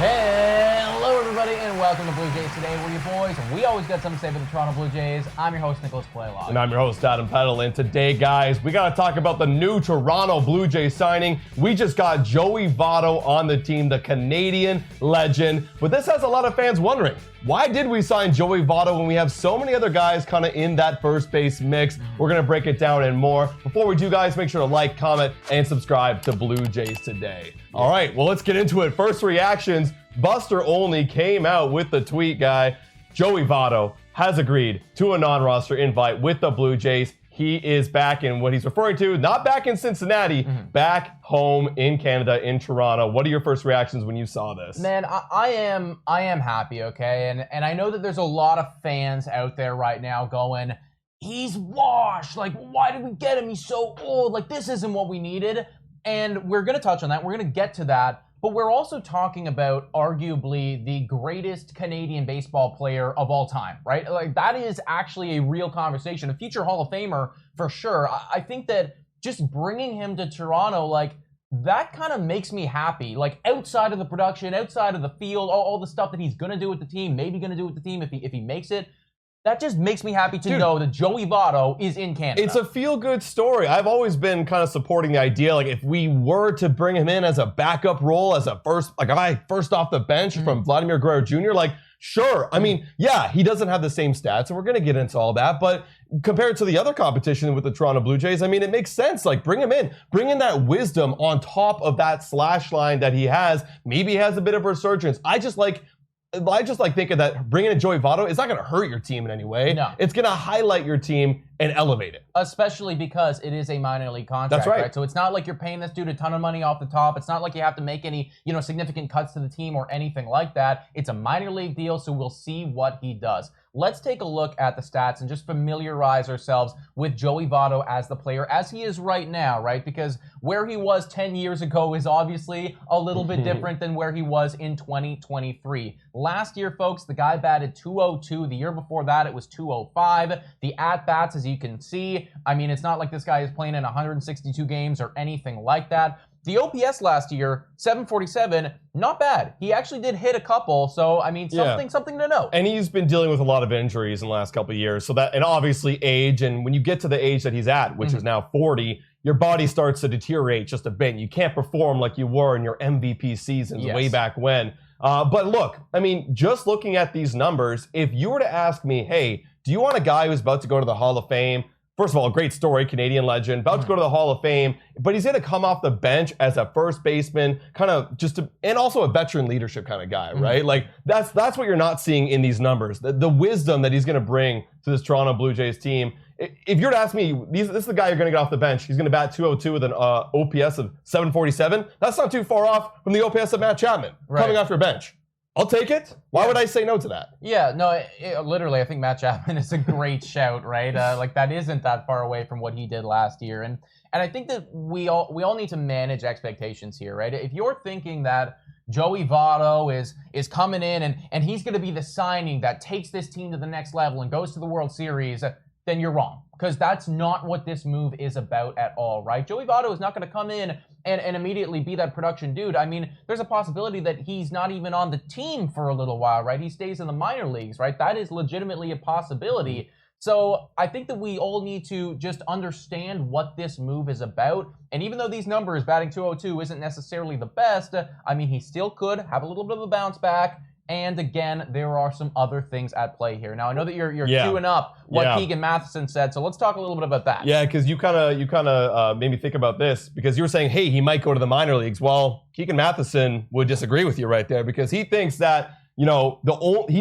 Hello, everybody, and welcome to Blue Jays Today. We're your boys, and we always got something to say about the Toronto Blue Jays. I'm your host, Nicholas Playlock. And I'm your host, Adam Peddle. And today, guys, we got to talk about the new Toronto Blue Jays signing. We just got Joey Votto on the team, the Canadian legend. But this has a lot of fans wondering, why did we sign Joey Votto when we have so many other guys kind of in that first base mix? We're going to break it down and more. Before we do, guys, make sure to like, comment, and subscribe to Blue Jays Today. All right, well, let's get into it. First reactions. Buster Olney came out with the tweet, guy. Joey Votto has agreed to a non-roster invite with the Blue Jays. He is back in what he's referring to, not back in Cincinnati, back home in Canada, in Toronto. What are your first reactions when you saw this? Man, I am happy, okay? And I know that there's a lot of fans out there right now going, he's washed. Like, why did we get him? He's so old. Like, this isn't what we needed. And we're going to touch on that. We're going to get to that. But we're also talking about arguably the greatest Canadian baseball player of all time, right? Like, that is actually a real conversation, a future Hall of Famer for sure. I think that just bringing him to Toronto, like, that kind of makes me happy. Like, outside of the production, outside of the field, all the stuff that he's going to do with the team, maybe going to do with the team if he makes it. That just makes me happy to know that Joey Votto is in Canada. It's a feel-good story. I've always been kind of supporting the idea, like, if we were to bring him in as a backup role, as a first off the bench from Vladimir Guerrero Jr., like, sure. I mean, yeah, he doesn't have the same stats, and we're going to get into all that, but compared to the other competition with the Toronto Blue Jays, I mean, it makes sense. Like, bring him in. Bring in that wisdom on top of that slash line that he has. Maybe he has a bit of resurgence. I just like thinking that bringing in Joey Votto is not going to hurt your team in any way. No. It's going to highlight your team and elevate it. Especially because it is a minor league contract. That's right. So it's not like you're paying this dude a ton of money off the top. It's not like you have to make any, significant cuts to the team or anything like that. It's a minor league deal, so we'll see what he does. Let's take a look at the stats and just familiarize ourselves with Joey Votto as the player, as he is right now, right? Because where he was 10 years ago is obviously a little bit different than where he was in 2023. Last year, folks, the guy batted .202. The year before that, it was .205. The at-bats, as you can see, I mean, it's not like this guy is playing in 162 games or anything like that. The OPS last year, 747, not bad. He actually did hit a couple, so I mean, something to know. And he's been dealing with a lot of injuries in the last couple of years, so that, and obviously age, and when you get to the age that he's at, which is now 40, your body starts to deteriorate just a bit. You can't perform like you were in your MVP seasons way back when. But look, I mean, just looking at these numbers, if you were to ask me, hey, do you want a guy who's about to go to the Hall of Fame? First of all, great story, Canadian legend, about to go to the Hall of Fame, but he's going to come off the bench as a first baseman, kind of and also a veteran leadership kind of guy, right? Like, that's what you're not seeing in these numbers. The wisdom that he's going to bring to this Toronto Blue Jays team. If you're to ask me, this is the guy you're going to get off the bench. He's going to bat .202 with an OPS of 747. That's not too far off from the OPS of Matt Chapman coming off your bench. I'll take it. Why would I say no to that? Yeah, no, literally, I think Matt Chapman is a great shout, right? Like, that isn't that far away from what he did last year. And I think that we all need to manage expectations here, right? If you're thinking that Joey Votto is coming in and he's going to be the signing that takes this team to the next level and goes to the World Series, then you're wrong. Because that's not what this move is about at all, right? Joey Votto is not going to come in and immediately be that production dude. I mean, there's a possibility that he's not even on the team for a little while, right? He stays in the minor leagues, right? That is legitimately a possibility. So I think that we all need to just understand what this move is about. And even though these numbers, batting .202, isn't necessarily the best, I mean, he still could have a little bit of a bounce back. And again, there are some other things at play here. Now, I know that you're queuing up what Keegan Matheson said, so let's talk a little bit about that. Yeah, because you kind of made me think about this, because you were saying, hey, he might go to the minor leagues. Well, Keegan Matheson would disagree with you right there, because he thinks that, he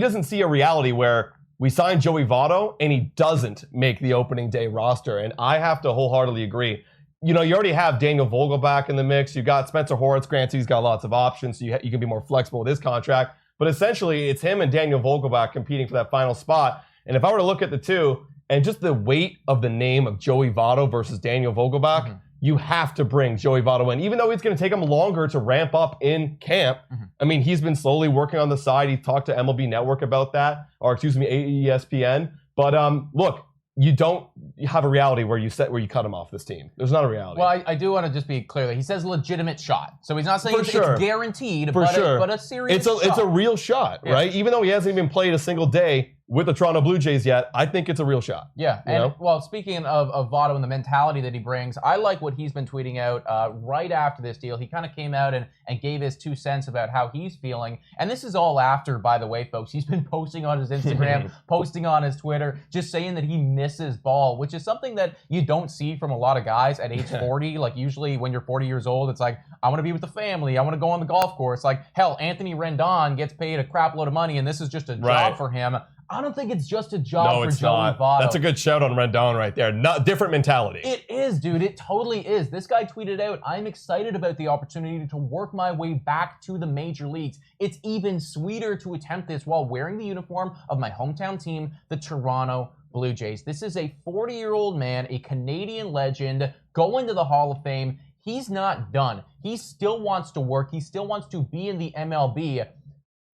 doesn't see a reality where we signed Joey Votto and he doesn't make the opening day roster. And I have to wholeheartedly agree. You already have Daniel Vogelbach in the mix. You got Spencer Horwitz. Granted, he's got lots of options, so you can be more flexible with his contract. But essentially, it's him and Daniel Vogelbach competing for that final spot. And if I were to look at the two, and just the weight of the name of Joey Votto versus Daniel Vogelbach, you have to bring Joey Votto in. Even though it's going to take him longer to ramp up in camp, I mean, he's been slowly working on the side. He talked to MLB Network about that, or excuse me, ESPN. But look, you don't have a reality where you cut him off this team. There's not a reality. Well, I do want to just be clear that he says legitimate shot. So he's not saying it's guaranteed, but a serious shot. It's a real shot, right? Even though he hasn't even played a single day with the Toronto Blue Jays yet, I think it's a real shot. Yeah, and well, speaking of Votto and the mentality that he brings, I like what he's been tweeting out right after this deal. He kind of came out and gave his 2 cents about how he's feeling. And this is all after, by the way, folks, he's been posting on his Instagram, posting on his Twitter, just saying that he misses ball, which is something that you don't see from a lot of guys at age 40. Like, usually when you're 40 years old, it's like, I want to be with the family. I want to go on the golf course. Like, hell, Anthony Rendon gets paid a crap load of money, and this is just a job for him. I don't think it's just a job for Joey Votto. That's a good shout on Rendon right there. Not different mentality. It is, dude. It totally is. This guy tweeted out, I'm excited about the opportunity to work my way back to the major leagues. It's even sweeter to attempt this while wearing the uniform of my hometown team, the Toronto Blue Jays. This is a 40-year-old man, a Canadian legend, going to the Hall of Fame. He's not done. He still wants to work. He still wants to be in the MLB.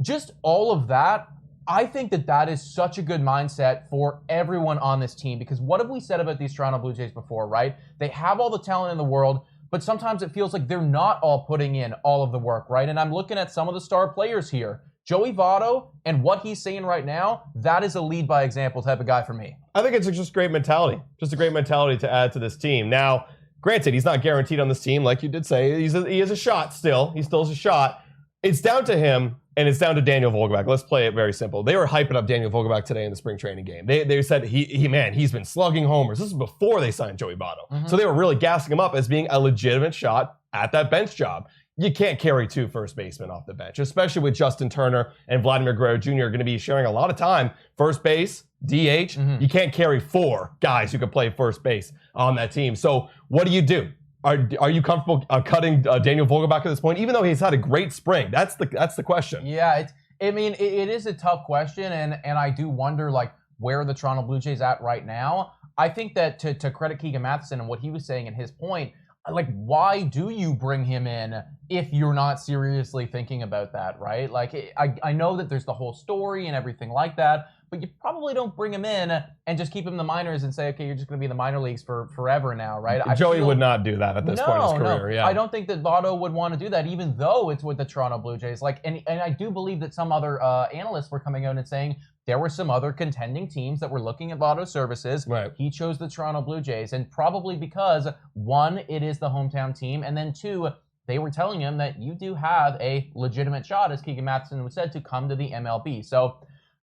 Just all of that, I think that is such a good mindset for everyone on this team, because what have we said about these Toronto Blue Jays before, right? They have all the talent in the world, but sometimes it feels like they're not all putting in all of the work, right? And I'm looking at some of the star players here. Joey Votto and what he's saying right now, that is a lead by example type of guy for me. I think it's just great mentality. Just a great mentality to add to this team. Now, granted, he's not guaranteed on this team, like you did say. He has a shot still. He still has a shot. It's down to him, and it's down to Daniel Vogelbach. Let's play it very simple. They were hyping up Daniel Vogelbach today in the spring training game. They said, he's been slugging homers. This is before they signed Joey Votto. So they were really gassing him up as being a legitimate shot at that bench job. You can't carry 2 first basemen off the bench, especially with Justin Turner and Vladimir Guerrero Jr. going to be sharing a lot of time. First base, DH, you can't carry 4 guys who can play first base on that team. So what do? Are you comfortable cutting Daniel Vogelbach at this point, even though he's had a great spring? That's the question. Yeah, it is a tough question, and I do wonder, like, where are the Toronto Blue Jays at right now? I think that to credit Keegan Matheson and what he was saying in his point, like, why do you bring him in if you're not seriously thinking about that, right? Like, I know that there's the whole story and everything like that, but you probably don't bring him in and just keep him in the minors and say, okay, you're just going to be in the minor leagues for forever now, right? Joey would not do that at this point in his career. No, yeah. I don't think that Votto would want to do that, even though it's with the Toronto Blue Jays. Like, and I do believe that some other analysts were coming out and saying there were some other contending teams that were looking at Votto's services. Right. He chose the Toronto Blue Jays, and probably because, 1, it is the hometown team, and then 2, they were telling him that you do have a legitimate shot, as Keegan Matheson said, to come to the MLB. So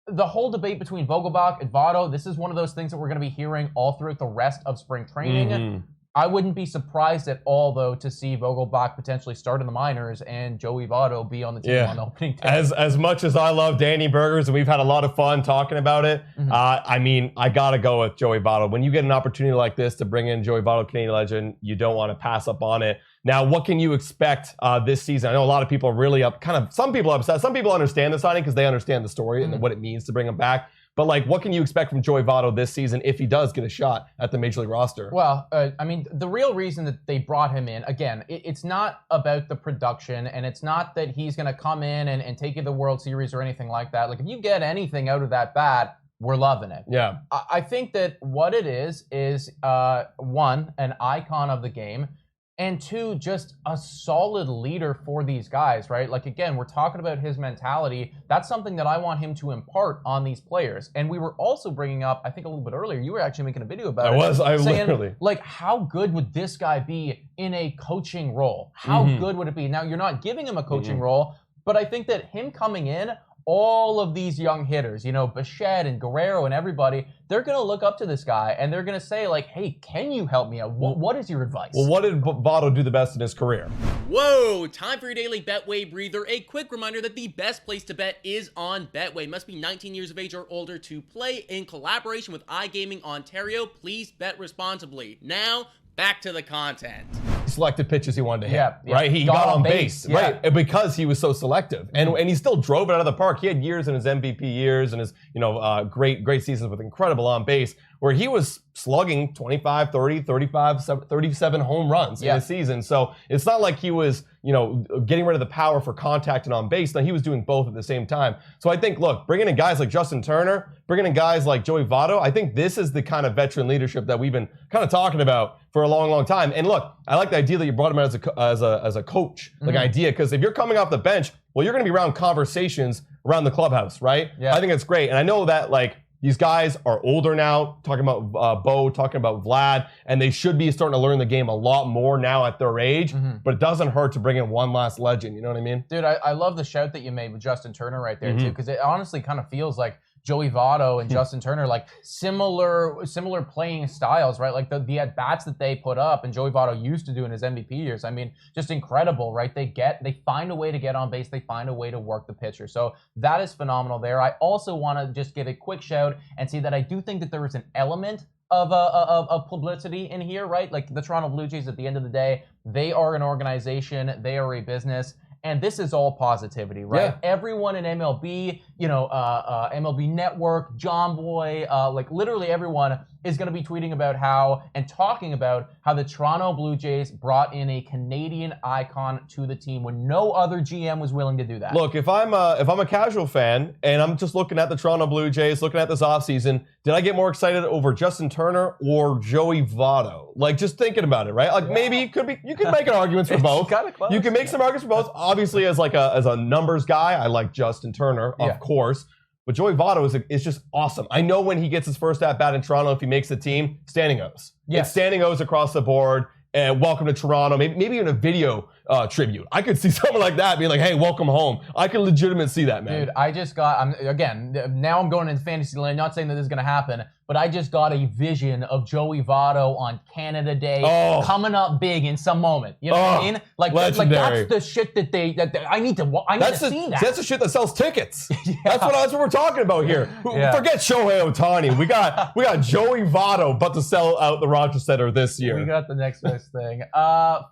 the whole debate between Vogelbach and Votto, this is one of those things that we're going to be hearing all throughout the rest of spring training. I wouldn't be surprised at all, though, to see Vogelbach potentially start in the minors and Joey Votto be on the team on the opening day. As much as I love Danny Burgers, and we've had a lot of fun talking about it, I mean, I got to go with Joey Votto. When you get an opportunity like this to bring in Joey Votto, Canadian legend, you don't want to pass up on it. Now, what can you expect this season? I know a lot of people are really some people are upset. Some people understand the signing because they understand the story and what it means to bring him back. But, like, what can you expect from Joey Votto this season if he does get a shot at the Major League roster? Well, I mean, the real reason that they brought him in, again, it's not about the production, and it's not that he's going to come in and take you to the World Series or anything like that. Like, if you get anything out of that bat, we're loving it. Yeah. I think that what it is 1, an icon of the game, and 2, just a solid leader for these guys, right? Like, again, we're talking about his mentality. That's something that I want him to impart on these players. And we were also bringing up, I think a little bit earlier, you were actually making a video about I saying, literally. Like, how good would this guy be in a coaching role? How good would it be? Now, you're not giving him a coaching role, but I think that him coming in, all of these young hitters, Bichette and Guerrero and everybody, they're going to look up to this guy and they're going to say, like, hey, can you help me out? What is your advice? Well, what did Votto do the best in his career? Whoa, time for your daily Betway breather. A quick reminder that the best place to bet is on Betway. Must be 19 years of age or older to play. In collaboration with iGaming Ontario, please bet responsibly. Now, back to the content. Selected pitches he wanted to hit, yeah. right? He got on base, yeah. right? And because he was so selective, and he still drove it out of the park. He had years in his MVP years and his great seasons with incredible on base. where he was slugging 25, 30, 35, 37 home runs in a season. So it's not like he was, getting rid of the power for contact and on base. No, he was doing both at the same time. So I think, look, bringing in guys like Justin Turner, bringing in guys like Joey Votto, I think this is the kind of veteran leadership that we've been kind of talking about for a long, long time. And look, I like the idea that you brought him out as a coach, like idea, because if you're coming off the bench, well, you're going to be around conversations around the clubhouse, right? Yeah. I think it's great. And I know that, like, these guys are older now, talking about Bo, talking about Vlad, and they should be starting to learn the game a lot more now at their age, but it doesn't hurt to bring in one last legend, you know what I mean? Dude, I love the shout that you made with Justin Turner right there, too, because it honestly kind of feels like Joey Votto and Justin Turner, like similar playing styles, right? Like the at-bats that they put up and Joey Votto used to do in his MVP years. I mean, just incredible, right? They find a way to get on base. They find a way to work the pitcher. So that is phenomenal there. I also want to just give a quick shout and say that I do think that there is an element of publicity in here, right? Like the Toronto Blue Jays, at the end of the day, they are an organization. They are a business. And this is all positivity, right? Yeah. Everyone in MLB, MLB Network, John Boy, like literally everyone is going to be tweeting about how and talking about how the Toronto Blue Jays brought in a Canadian icon to the team when no other GM was willing to do that. Look, if I'm a casual fan and I'm just looking at the Toronto Blue Jays, looking at this offseason, did I get more excited over Justin Turner or Joey Votto? Like, just thinking about it, right? Like, maybe you can make an argument for both. Close, you can make some arguments for both. Obviously, as a numbers guy, I like Justin Turner, of course. But Joey Votto is just awesome. I know when he gets his first at-bat in Toronto, if he makes the team, standing O's. Yes. It's standing O's across the board. And welcome to Toronto. Maybe even a video tribute. I could see someone like that being like, hey, welcome home. I can legitimately see that, man. Dude, I just got, now I'm going into fantasy land, not saying that this is going to happen, but I just got a vision of Joey Votto on Canada Day coming up big in some moment. You know what I mean? Like that's the shit that I need to see that. That's the shit that sells tickets. That's what we're talking about here. Forget Shohei Ohtani. We got Joey Votto about to sell out the Rogers Center this year. We got the next best thing.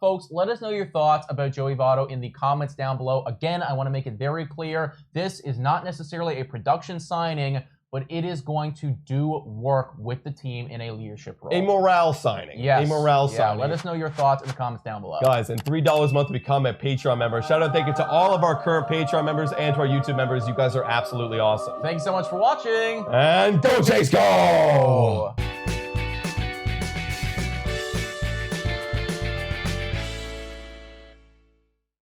Folks, let us know your thoughts about Joey Votto in the comments down below. Again, I want to make it very clear, this is not necessarily a production signing, but it is going to do work with the team in a leadership role. A morale signing. Yes. A morale signing. Let us know your thoughts in the comments down below. Guys, and $3 a month to become a Patreon member. Shout out, thank you to all of our current Patreon members and to our YouTube members. You guys are absolutely awesome. Thank you so much for watching. And go Jays, go!